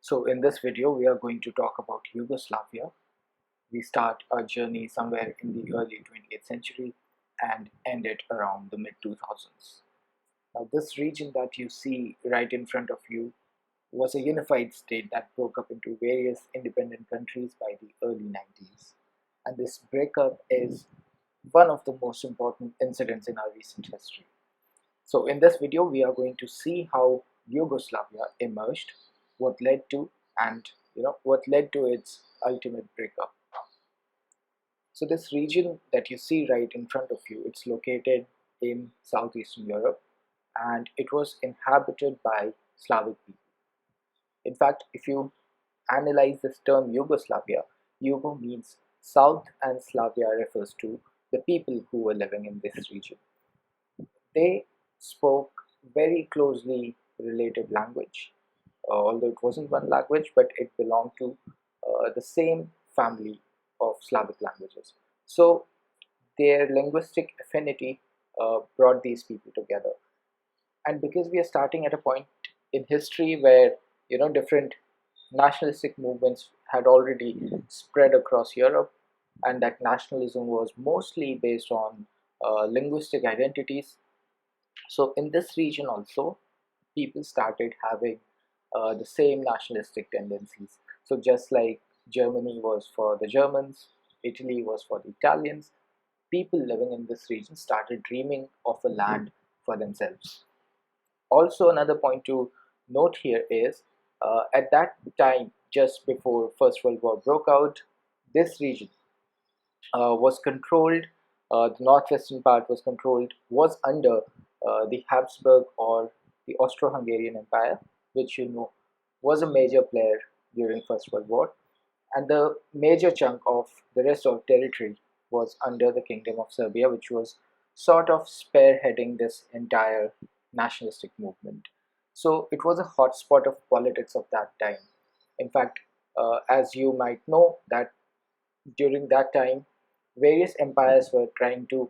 So in this video we are going to talk about Yugoslavia. We start our journey somewhere in the early 20th century and end it around the mid 2000s. Now this region that you see right in front of you was a unified state that broke up into various independent countries by the early 90s. And this breakup is one of the most important incidents in our recent history. So in this video we are going to see how Yugoslavia emerged, what led to and what led to its ultimate breakup. So this region that you see right in front of you, it's located in southeastern Europe and it was inhabited by Slavic people. In fact, if you analyze this term Yugoslavia, Yugo means South and Slavia refers to the people who were living in this region. They spoke very closely related language, although it wasn't one language, but it belonged to the same family of Slavic languages. So their linguistic affinity brought these people together. And because we are starting at a point in history where different nationalistic movements had already spread across Europe, and that nationalism was mostly based on linguistic identities. So in this region also, people started having the same nationalistic tendencies. So just like Germany was for the Germans, Italy was for the Italians, people living in this region started dreaming of a land for themselves. Also, another point to note here is at that time, just before First World War broke out, this region was controlled, the northwestern part was under the Habsburg or the Austro-Hungarian Empire, which was a major player during First World War, and the major chunk of the rest of territory was under the Kingdom of Serbia, which was sort of spearheading this entire nationalistic movement. So it was a hotspot of politics of that time. In fact, as you might know, that during that time, various empires were trying to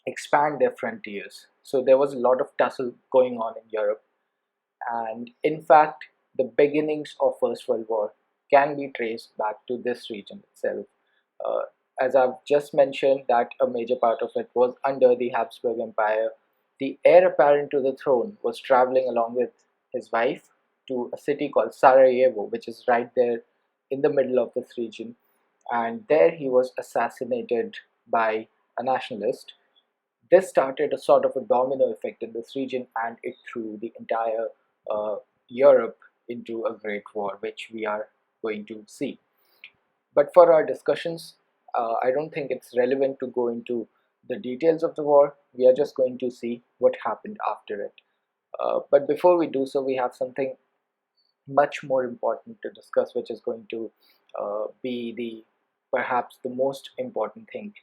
expand their frontiers. So there was a lot of tussle going on in Europe. And in fact, the beginnings of First World War can be traced back to this region itself. Uh, as I've just mentioned, that a major part of it was under the Habsburg Empire. The heir apparent to the throne was traveling along with his wife to a city called Sarajevo, which is right there in the middle of this region. And there he was assassinated by a nationalist. This started a sort of a domino effect in this region, and it threw the entire Europe into a great war, which we are going to see. But for our discussions, I don't think it's relevant to go into the details of the war. We are just going to see what happened after it. But before we do so, we have something much more important to discuss, which is going to be perhaps the most important thing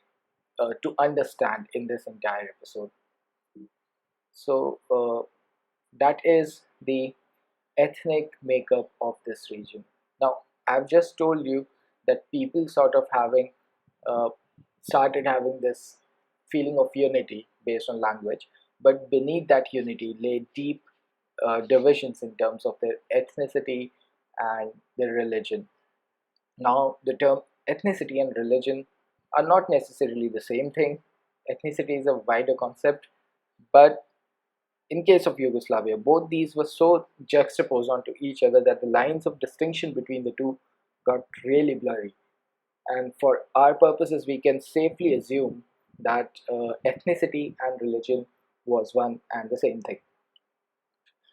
to understand in this entire episode. So that is the ethnic makeup of this region. Now, I've just told you that people sort of uh, started having this feeling of unity based on language, but beneath that unity lay deep divisions in terms of their ethnicity and their religion. Now, the term ethnicity and religion are not necessarily the same thing. Ethnicity is a wider concept, but in case of Yugoslavia, both these were so juxtaposed onto each other that the lines of distinction between the two got really blurry. And for our purposes, we can safely assume that ethnicity and religion was one and the same thing.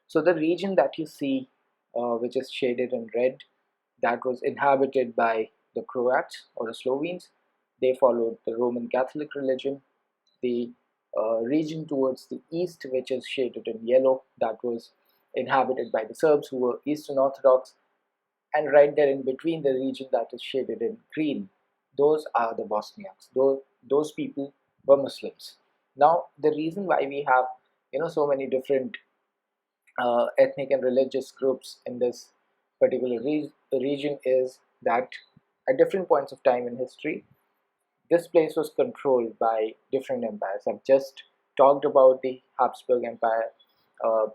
So the region that you see, which is shaded in red, that was inhabited by the Croats or the Slovenes. They followed the Roman Catholic religion. The region towards the east, which is shaded in yellow, that was inhabited by the Serbs, who were Eastern Orthodox. And right there in between, the region that is shaded in green, those are the Bosniaks. Those people were Muslims. Now, the reason why we have so many different ethnic and religious groups in this particular region is that at different points of time in history, this place was controlled by different empires. I've just talked about the Habsburg Empire. Uh,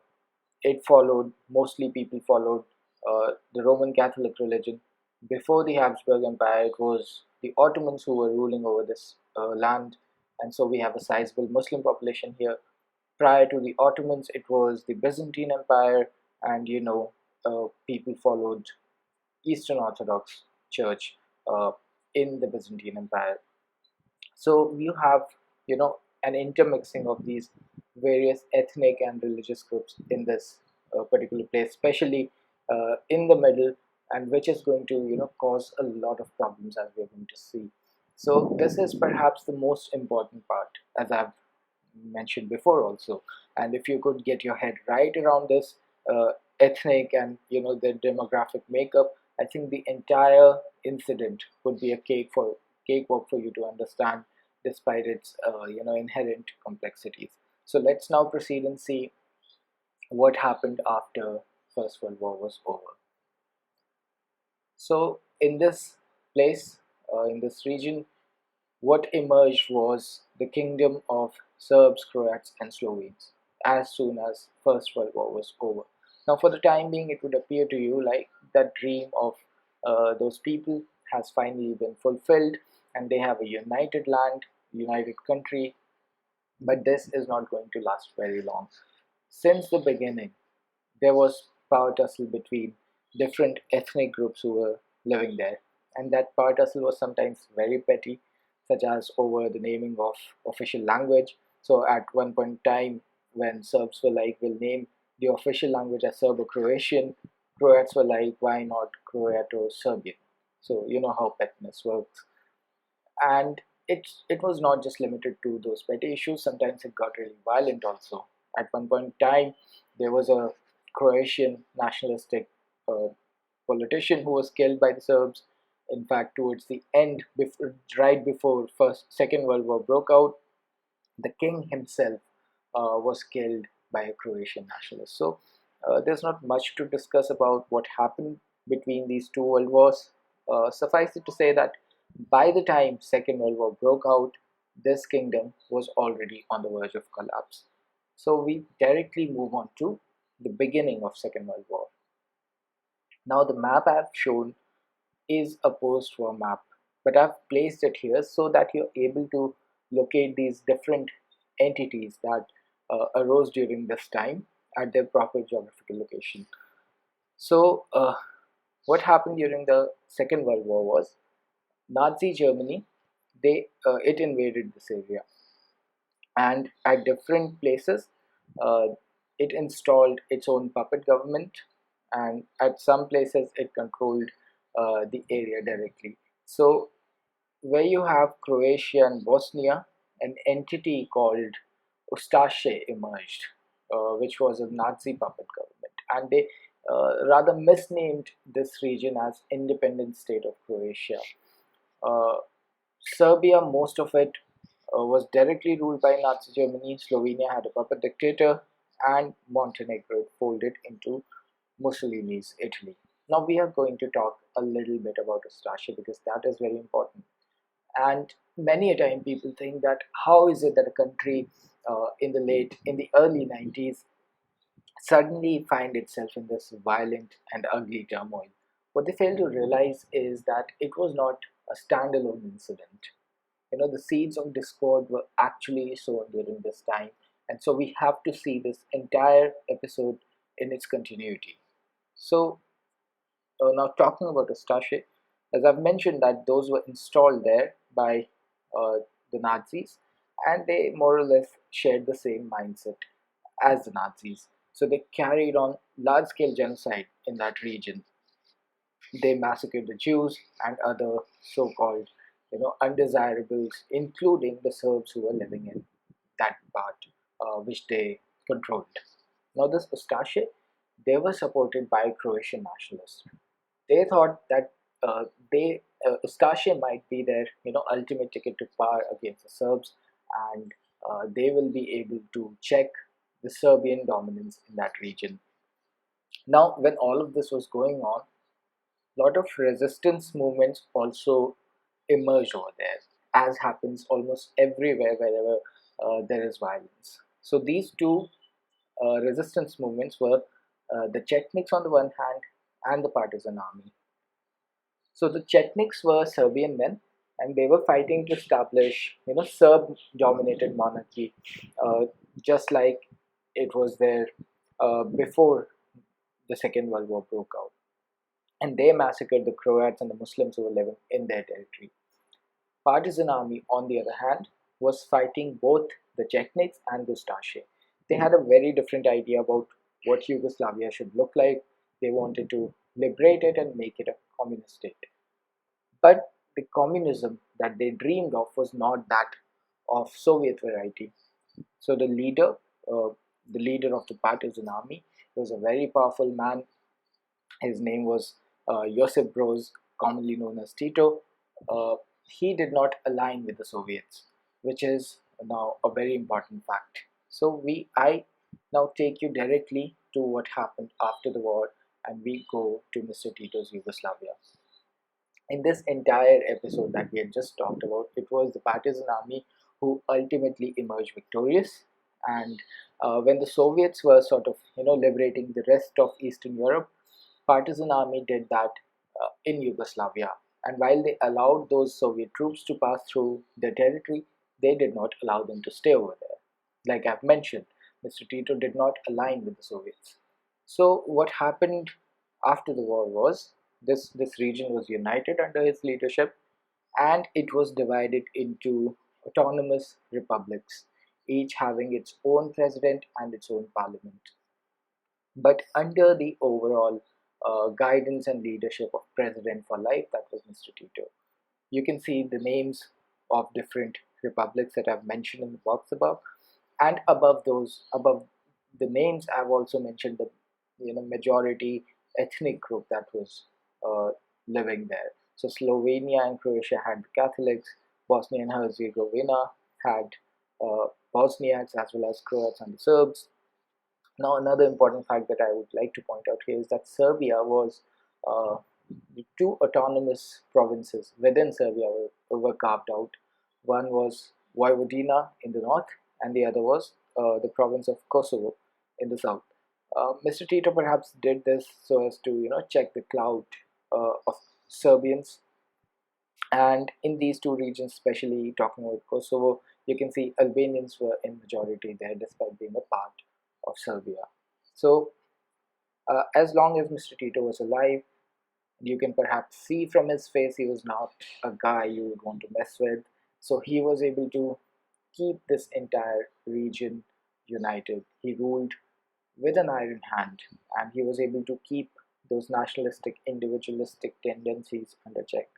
it followed, mostly people followed the Roman Catholic religion. Before the Habsburg Empire, it was the Ottomans who were ruling over this land, and so we have a sizable Muslim population here. Prior to the Ottomans, it was the Byzantine Empire, and people followed Eastern Orthodox Church uh, in the Byzantine Empire. So you have, an intermixing of these various ethnic and religious groups in this particular place, especially in the middle, and which is going to, cause a lot of problems as we're going to see. So this is perhaps the most important part, as I've mentioned before also. And if you could get your head right around this ethnic and the demographic makeup, I think the entire incident would be a cakewalk for you to understand, despite its inherent complexities. So let's now proceed and see what happened after First World War was over. So in this place, in this region, what emerged was the kingdom of Serbs, Croats, and Slovenes as soon as First World War was over. Now, for the time being, it would appear to you like that dream of those people has finally been fulfilled, and they have a united land, united country. But this is not going to last very long. Since the beginning, there was power tussle between different ethnic groups who were living there, and that power tussle was sometimes very petty, such as over the naming of official language. So at one point in time, when Serbs were like, we'll name the official language as Serbo-Croatian, Croats were like, why not Croato-Serbian? So you know how pettiness works. And it was not just limited to those petty issues. Sometimes it got really violent also. At one point in time, there was a Croatian nationalistic uh, politician who was killed by the Serbs. In fact, towards the end, right before Second World War broke out, the king himself was killed by a Croatian nationalist. So there's not much to discuss about what happened between these two world wars. Suffice it to say that by the time Second World War broke out, this kingdom was already on the verge of collapse. So we directly move on to the beginning of Second World War. Now the map I've shown is a post-war map, but I've placed it here so that you're able to locate these different entities that arose during this time at their proper geographical location. So what happened during the Second World War was Nazi Germany, it invaded this area, and at different places uh, it installed its own puppet government, and at some places it controlled the area directly. So where you have Croatia and Bosnia, an entity called Ustaše emerged, which was a Nazi puppet government, and they rather misnamed this region as Independent State of Croatia. uh, Serbia, most of it was directly ruled by Nazi Germany. Slovenia had a puppet dictator, and Montenegro folded into Mussolini's Italy. Now we are going to talk a little bit about Ustaše because that is very important. And many a time people think that how is it that a country in the early 90s suddenly find itself in this violent and ugly turmoil. What they fail to realize is that it was not a standalone incident. The seeds of discord were actually sown during this time, and so we have to see this entire episode in its continuity. So now talking about Ustaše, as I've mentioned that those were installed there by the Nazis, and they more or less shared the same mindset as the Nazis. So they carried on large-scale genocide in that region. They massacred the Jews and other so-called, undesirables, including the Serbs who were living in that part, which they controlled. Now, this Ustaše, they were supported by Croatian nationalists. They thought that Ustaše might be their, ultimate ticket to power against the Serbs, and they will be able to check the Serbian dominance in that region. Now, when all of this was going on, a lot of resistance movements also emerge over there, as happens almost everywhere wherever there is violence. So these two resistance movements were the Chetniks on the one hand and the partisan army. So the Chetniks were Serbian men, and they were fighting to establish, Serb-dominated monarchy, uh, just like it was there before the Second World War broke out. And they massacred the Croats and the Muslims who were living in their territory. Partisan army, on the other hand, was fighting both the Chetniks and the Ustaše. They had a very different idea about what Yugoslavia should look like. They wanted to liberate it and make it a communist state. But the communism that they dreamed of was not that of Soviet variety. So uh, the leader of the partisan army, was a very powerful man. His name was Josip Broz, commonly known as Tito. He did not align with the Soviets, which is now a very important fact. So I now take you directly to what happened after the war, and we go to Mr. Tito's Yugoslavia. In this entire episode that we had just talked about, it was the partisan army who ultimately emerged victorious. And when the Soviets were sort of, liberating the rest of Eastern Europe, partisan army did that in Yugoslavia. And while they allowed those Soviet troops to pass through their territory, they did not allow them to stay over there. Like I've mentioned, Mr. Tito did not align with the Soviets. So what happened after the war was this region was united under his leadership, and it was divided into autonomous republics, each having its own president and its own parliament, but under the overall guidance and leadership of President for Life, that was Mr. Tito. You can see the names of different republics that I've mentioned in the box above, and above the names, I've also mentioned the majority ethnic group that was uh, living there. So Slovenia and Croatia had the Catholics, Bosnia and Herzegovina had Bosniaks as well as Croats and the Serbs. Now, another important fact that I would like to point out here is that Serbia was uh, the two autonomous provinces within Serbia were carved out. One was Vojvodina in the north, and the other was the province of Kosovo in the south. Mr. Tito perhaps did this so as to check the clout of Serbians, and in these two regions, especially talking about Kosovo, you can see Albanians were in majority there despite being a part of Serbia. So as long as Mr. Tito was alive, you can perhaps see from his face he was not a guy you would want to mess with. So he was able to keep this entire region united. He ruled with an iron hand, and he was able to keep those nationalistic, individualistic tendencies under check.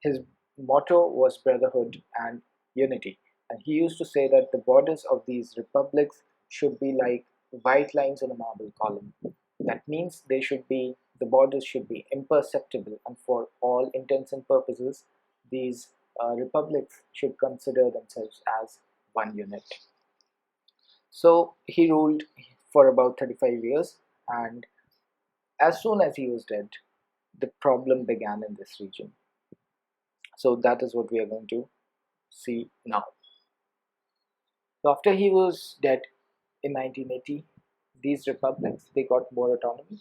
His motto was brotherhood and unity, and he used to say that the borders of these republics should be like white lines on a marble column. That means the borders should be imperceptible, and for all intents and purposes, these republics should consider themselves as one unit. So he ruled for about 35 years, and as soon as he was dead, the problem began in this region. So that is what we are going to see now. So after he was dead in 1980, these republics, they got more autonomy.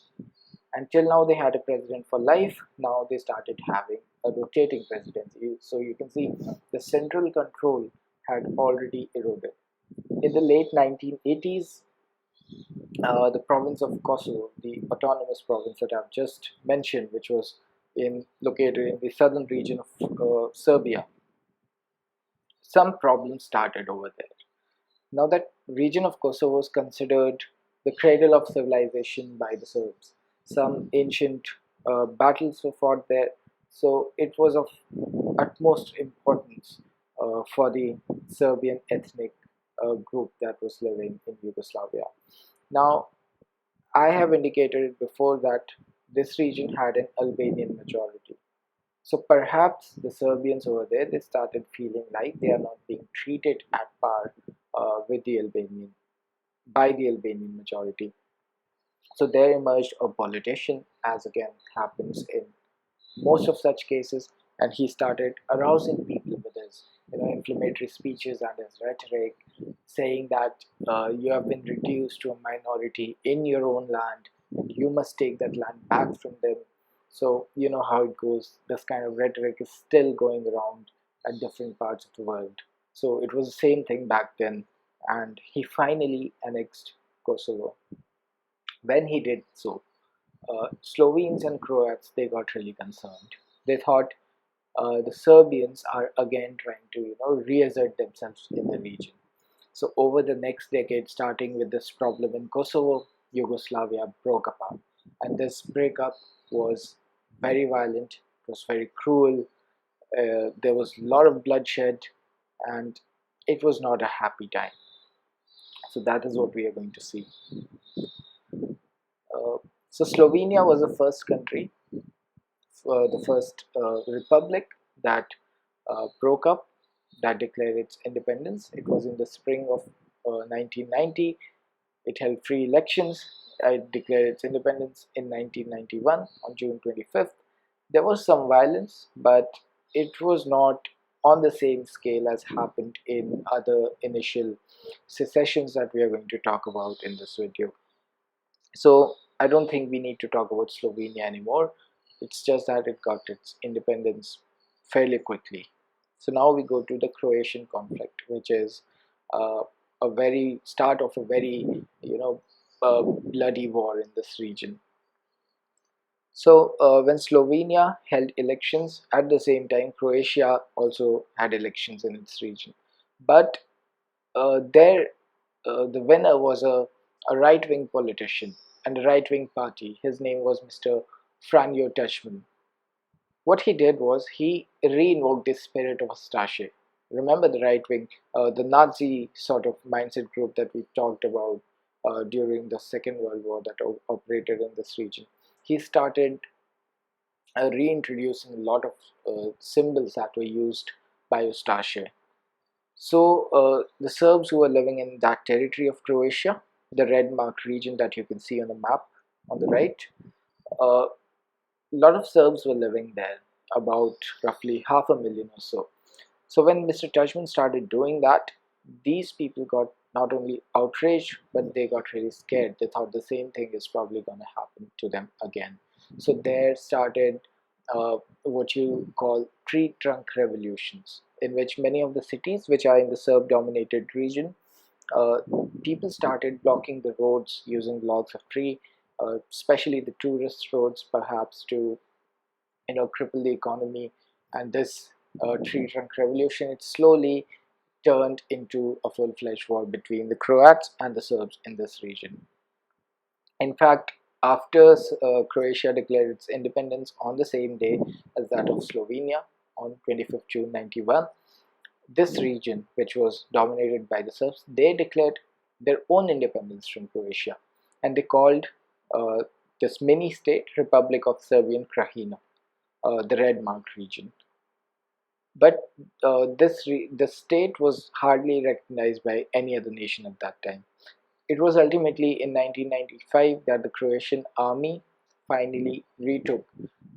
Until now, they had a president for life. Now they started having a rotating presidency. So you can see the central control had already eroded. In the late 1980s, the province of Kosovo, the autonomous province that I've just mentioned, which was located in the southern region of Serbia, some problems started over there. Now, that region of Kosovo is considered the cradle of civilization by the Serbs. Some ancient battles were fought there, so it was of utmost importance for the Serbian ethnic group that was living in Yugoslavia. Now, I have indicated before that this region had an Albanian majority. So perhaps the Serbians over there, they started feeling like they are not being treated at par with the Albanian by the Albanian majority. So there emerged a politician, as again happens in most of such cases, and he started arousing people with his inflammatory speeches and his rhetoric, saying that you have been reduced to a minority in your own land, and you must take that land back from them. So you know how it goes. This kind of rhetoric is still going around at different parts of the world. So it was the same thing back then, and he finally annexed Kosovo. When he did so, Slovenes and Croats, they got really concerned. They thought the Serbians are again trying to reassert themselves in the region. So over the next decade, starting with this problem in Kosovo, Yugoslavia broke apart, and this breakup was very violent. It was very cruel. There was a lot of bloodshed, and it was not a happy time. So that is what we are going to see. Uh, so Slovenia was the first country, the first republic that broke up, that declared its independence. It was in the spring of 1990. It held free elections. It declared its independence in 1991 on June 25th. There was some violence, but it was not on the same scale as happened in other initial secessions that we are going to talk about in this video. So I don't think we need to talk about Slovenia anymore. It's just that it got its independence fairly quickly. So now we go to the Croatian conflict, which is uh, a very start of a very bloody war in this region. So when Slovenia held elections, at the same time Croatia also had elections in its region, but there the winner was a right-wing politician and a right-wing party. His name was Mr. Franjo Tuđman. What he did was he re-invoked the spirit of Stasi. Remember the right-wing, the Nazi sort of mindset group that we talked about during the Second World War that operated in this region. He started reintroducing a lot of symbols that were used by Ustaše. So the Serbs who were living in that territory of Croatia, the red marked region that you can see on the map on the right, a lot of Serbs were living there, about roughly 500,000 or so. So when Mr. Tuđman started doing that, these people got not only outraged, but they got really scared. They thought the same thing is probably going to happen to them again. So there started what you call tree trunk revolutions, in which many of the cities which are in the Serb dominated region, uh, people started blocking the roads using logs of tree, especially the tourist roads, perhaps to cripple the economy. And this tree trunk revolution, it slowly turned into a full-fledged war between the Croats and the Serbs in this region. In fact, after Croatia declared its independence on the same day as that of Slovenia on 25th June 91, this region, which was dominated by the Serbs, they declared their own independence from Croatia, and they called uh, this mini state Republic of Serbian Krajina, the red marked region. But the state was hardly recognized by any other nation at that time. It was ultimately in 1995 that the Croatian army finally retook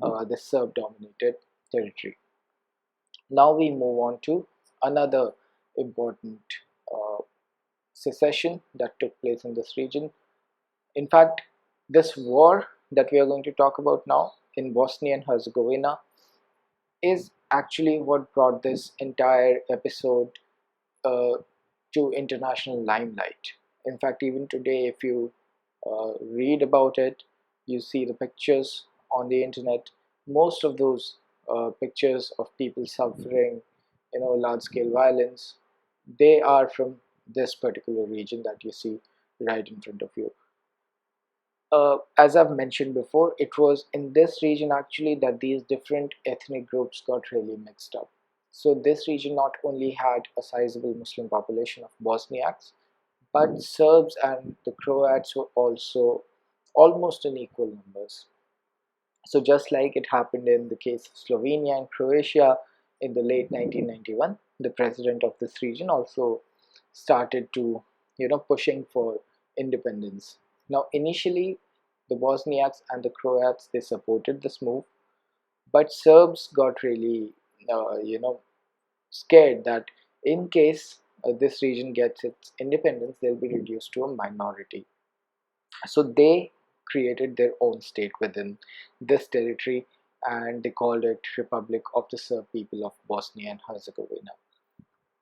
the Serb-dominated territory. Now we move on to another important uh, secession that took place in this region. In fact, this war that we are going to talk about now in Bosnia and Herzegovina is actually what brought this entire episode uh, to international limelight. In fact, even today, if you read about it, you see the pictures on the internet. Most of those pictures of people suffering, large-scale violence, they are from this particular region that you see right in front of you. As I've mentioned before, it was in this region actually that these different ethnic groups got really mixed up. So this region not only had a sizable Muslim population of Bosniaks, but Serbs and the Croats were also almost in equal numbers. So just like it happened in the case of Slovenia and Croatia in the late 1991, the president of this region also started to, pushing for independence. Now, initially, the Bosniaks and the Croats, they supported this move, but Serbs got really, scared that in case this region gets its independence, they'll be reduced to a minority. So they created their own state within this territory, and they called it Republic of the Serb People of Bosnia and Herzegovina.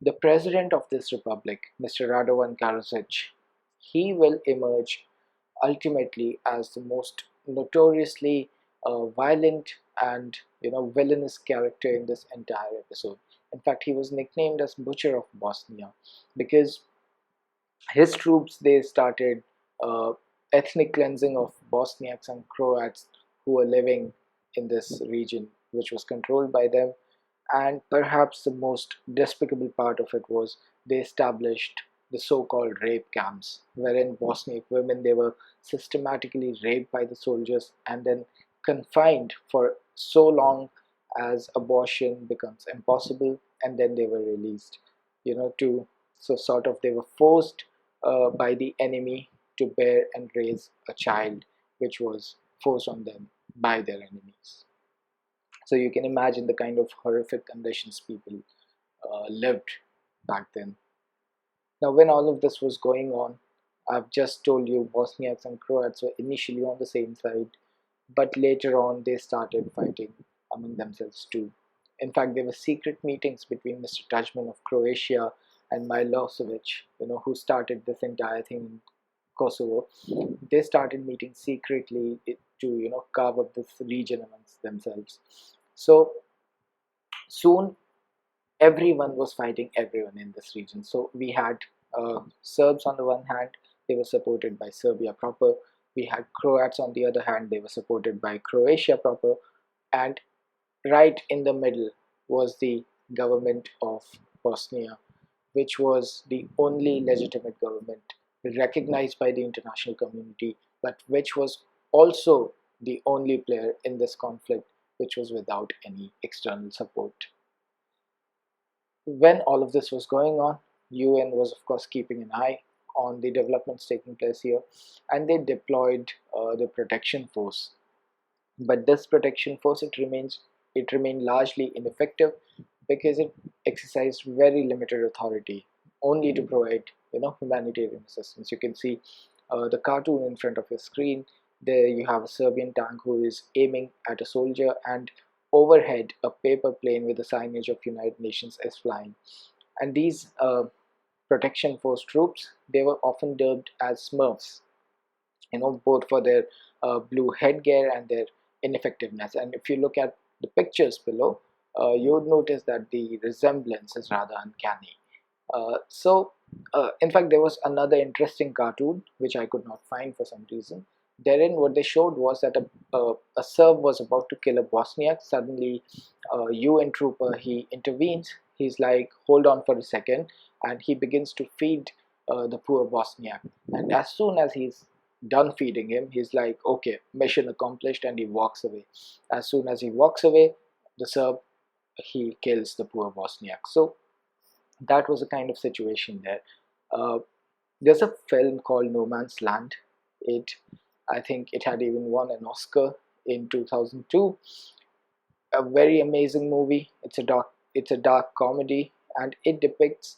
The president of this republic, Mr. Radovan Karadzic, he will emerge ultimately as the most notoriously violent and villainous character in this entire episode. In fact, he was nicknamed as Butcher of Bosnia because his troops, they started uh, ethnic cleansing of Bosniaks and Croats who were living in this region, which was controlled by them. And perhaps the most despicable part of it was they established the so-called rape camps, wherein Bosniak women, they were systematically raped by the soldiers and then confined for so long as abortion becomes impossible, and then they were released. To so sort of they were forced by the enemy to bear and raise a child, which was forced on them by their enemies. So you can imagine the kind of horrific conditions people lived back then. Now, when all of this was going on, I've just told you Bosniaks and Croats were initially on the same side, but later on they started fighting among themselves too. In fact, there were secret meetings between Mr. Tajman of Croatia and Milosevic, who started this entire thing in Kosovo. They started meeting secretly to, carve up this region amongst themselves. So soon everyone was fighting everyone in this region. So we had Serbs on the one hand, they were supported by Serbia proper. We had Croats on the other hand, they were supported by Croatia proper. And right in the middle was the government of Bosnia, which was the only legitimate government recognized by the international community, but which was also the only player in this conflict which was without any external support. When all of this was going on, UN was of course keeping an eye on the developments taking place here, and they deployed the protection force. But this protection force, it remained largely ineffective because it exercised very limited authority, only to provide humanitarian assistance. You can see the cartoon in front of your screen. There you have a Serbian tank who is aiming at a soldier, and overhead a paper plane with the signage of United Nations is flying. And these protection force troops, they were often dubbed as Smurfs, both for their blue headgear and their ineffectiveness. And if you look at the pictures below, you would notice that the resemblance is rather uncanny. In fact, there was another interesting cartoon which I could not find for some reason. Therein, what they showed was that a Serb was about to kill a Bosniak. Suddenly, a UN trooper, he intervenes. He's like, "Hold on for a second," and he begins to feed the poor Bosniak. And as soon as he's done feeding him, he's like, "Okay, mission accomplished," and he walks away. As soon as he walks away, the Serb, he kills the poor Bosniak. So that was a kind of situation there. Uh, there's a film called No Man's Land. I think it had even won an Oscar in 2002. A very amazing movie. It's a dark comedy, and it depicts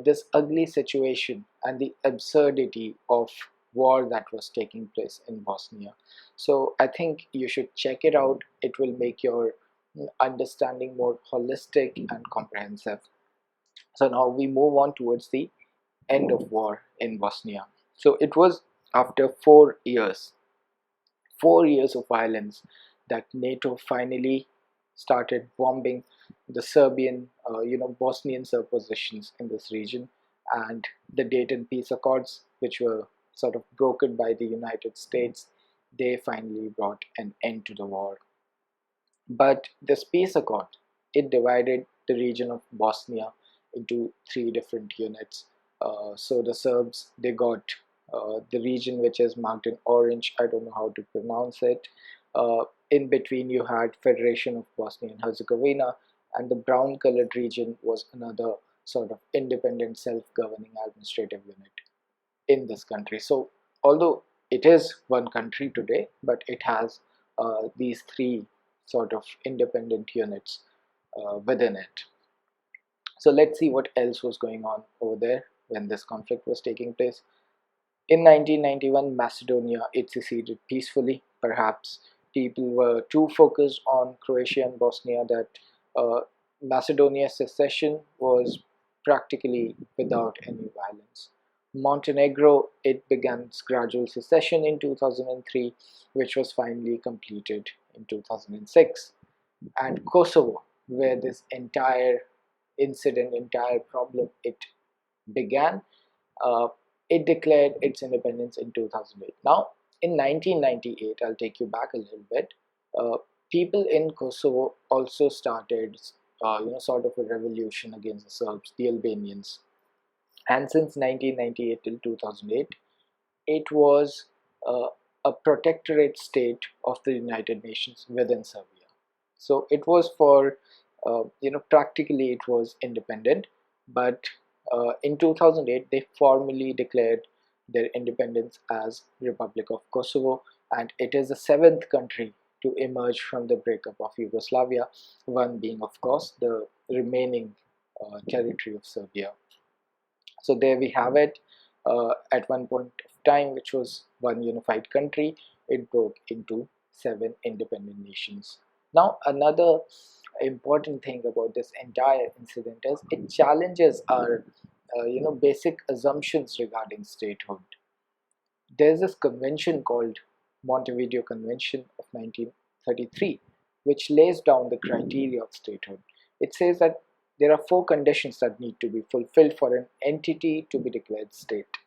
this ugly situation and the absurdity of war that was taking place in Bosnia. So I think you should check it out. It will make your understanding more holistic and comprehensive. So now we move on towards the end of war in Bosnia. So it was after 4 years of violence, that NATO finally started bombing the Bosnian Serb positions in this region, and the Dayton Peace Accords, which were sort of brokered by the United States, they finally brought an end to the war. But this peace accord, it divided the region of Bosnia into three different units. So the Serbs, they got the region which is marked in orange. I don't know how to pronounce it. In between, you had Federation of Bosnia and Herzegovina, and the brown colored region was another sort of independent self-governing administrative unit in this country. So although it is one country today, but it has these three sort of independent units within it. So let's see what else was going on over there when this conflict was taking place. In 1991, Macedonia it seceded peacefully. Perhaps people were too focused on Croatia and Bosnia that uh, Macedonia's secession was practically without any violence. Montenegro it began its gradual secession in 2003, which was finally completed in 2006. And Kosovo, where this entire problem, it began, uh, it declared its independence in 2008. Now, in 1998, I'll take you back a little bit. Uh, People in Kosovo also started, sort of a revolution against the Serbs, the Albanians. And since 1998 till 2008, it was uh, a protectorate state of the United Nations within Serbia. So it was for, practically it was independent, but in 2008 they formally declared their independence as Republic of Kosovo, and it is the seventh country to emerge from the breakup of Yugoslavia, one being of course the remaining territory of Serbia. So there we have it. At one point of time, which was one unified country, it broke into seven independent nations. Now, another important thing about this entire incident is it challenges our, basic assumptions regarding statehood. There's this convention called Montevideo Convention of 1933, which lays down the criteria of statehood. It says that there are four conditions that need to be fulfilled for an entity to be declared state.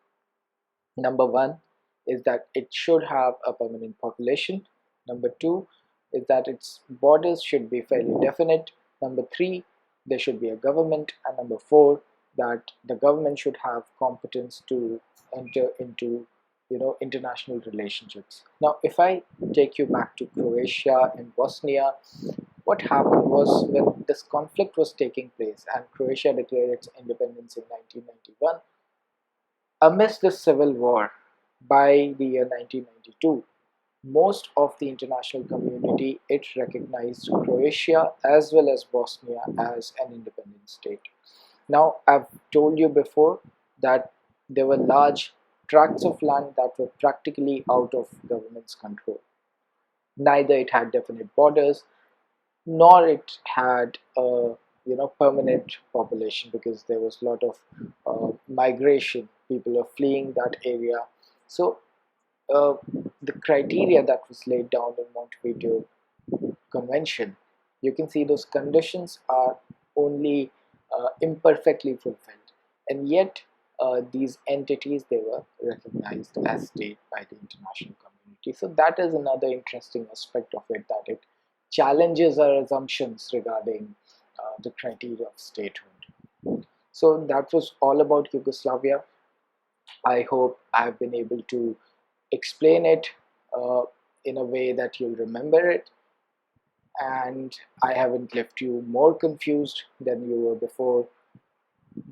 Number one is that it should have a permanent population. Number two is that its borders should be fairly definite. Number three, there should be a government. And number four, that the government should have competence to enter into international relationships. Now, if I take you back to Croatia and Bosnia, what happened was when this conflict was taking place and Croatia declared its independence in 1991, amidst the civil war by the year 1992, most of the international community it recognized Croatia as well as Bosnia as an independent state. Now, I've told you before that there were large tracts of land that were practically out of government's control. Neither it had definite borders, nor it had a permanent population, because there was a lot of migration. People are fleeing that area. So uh, the criteria that was laid down in Montevideo Convention, you can see those conditions are only imperfectly fulfilled, and yet these entities they were recognized as state by the international community. So that is another interesting aspect of it, that it challenges our assumptions regarding the criteria of statehood. So that was all about Yugoslavia. I hope I've been able to explain it uh, in a way that you'll remember it, and I haven't left you more confused than you were before.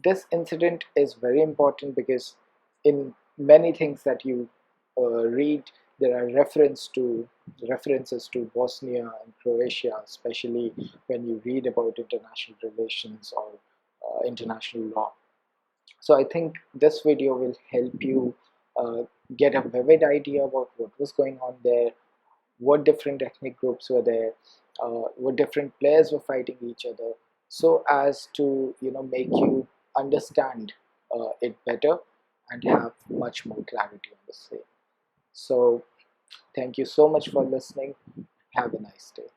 This incident is very important because in many things that you read, there are references to Bosnia and Croatia, especially when you read about international relations or international law. So I think this video will help you get a vivid idea about what was going on there, what different ethnic groups were there, what different players were fighting each other, so as to make you understand it better and have much more clarity on the same. So thank you so much for listening. Have a nice day.